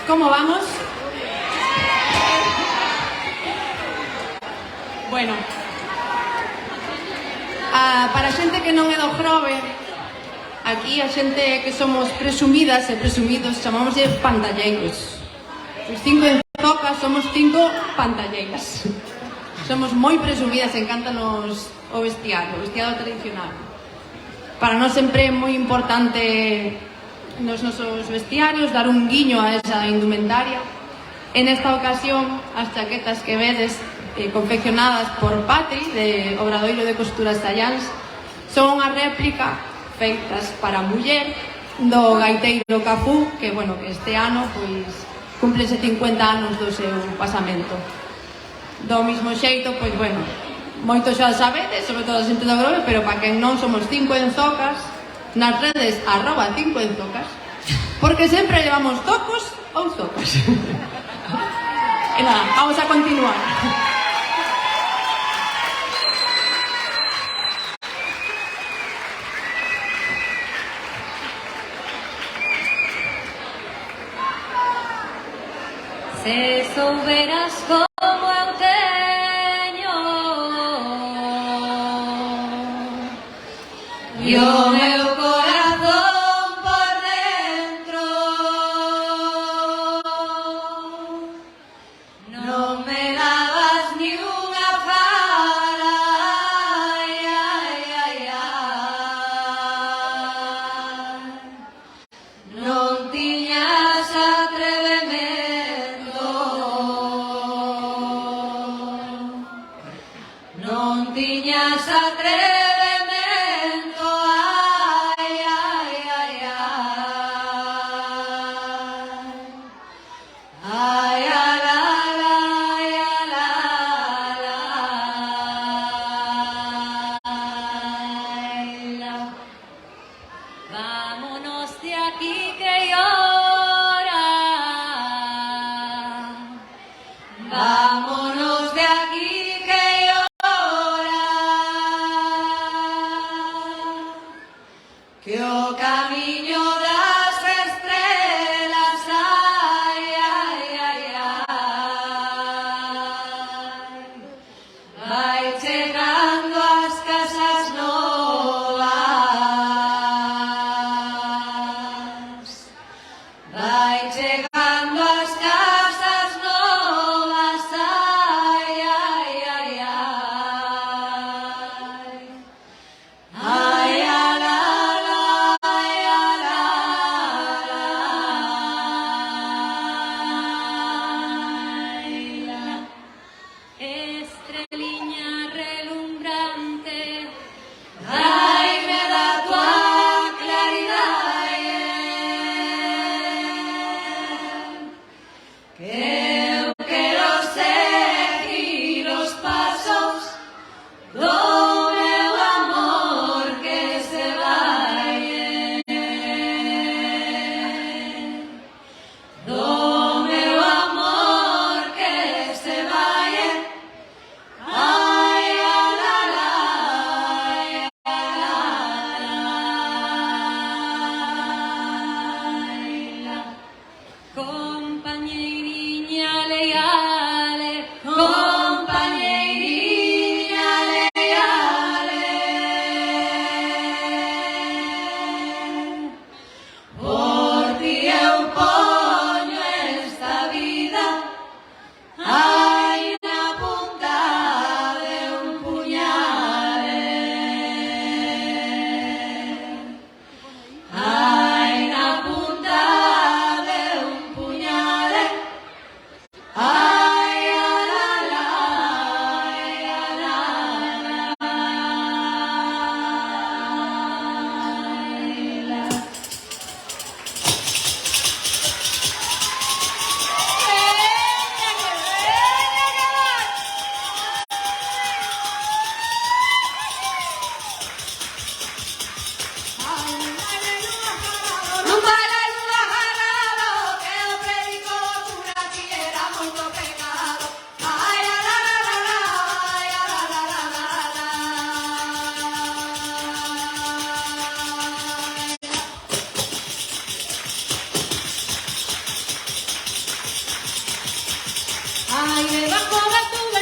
Como vamos? Bueno, para a xente que non é do Grove, aquí a xente que somos presumidas e presumidos chamamos de pantalleiros. Os 5 en Zoca somos 5 pantalleiras. Somos moi presumidas, encántanos o vestido tradicional. Para nós sempre é moi importante nos nosos vestiarios dar un guiño a esa indumentaria. En esta ocasión, as chaquetas que vedes confeccionadas por Patri, de Obradoiro de Costuras Talláns, son unha réplica feitas para a muller do gaiteiro Cafú, que, bueno, que este ano, pois, cúmplense 50 anos do seu pasamento. Do mismo xeito, pois, bueno, moito xa sabedes, sobre todo a xente do Grove, pero para quen non, somos 5 en Zocas, nas redes @5 en Zocas, porque sempre levamos zocos ou zocas. E nada, vamos a continuar. Se souberas como eu teño e o meu corazón por dentro, non me dabas ni unha fala, ai, ai, ai, ai. Non tiñas atrevemento, non tiñas atrevemento, ai, ai, ai, ai, ai, ala, ala, ai, ala, ala, ala. Vámonos de aquí que llora. Vámonos de aquí que llora. Que o camiño das estrelas, ai, ai, ai, ai, vai chegando as casas novas, vai chegando as casas novas, ai, ai, ai, ai, ai, ala, ala, ai, ala, ala, estreliña relumbrante, traime da tua claridade, que eu quero seguir os pasos do meu amor que se vai, do meu amor que se vai, ai, ala, ala, ai, ala, compañeiriña Ai, debajo da túa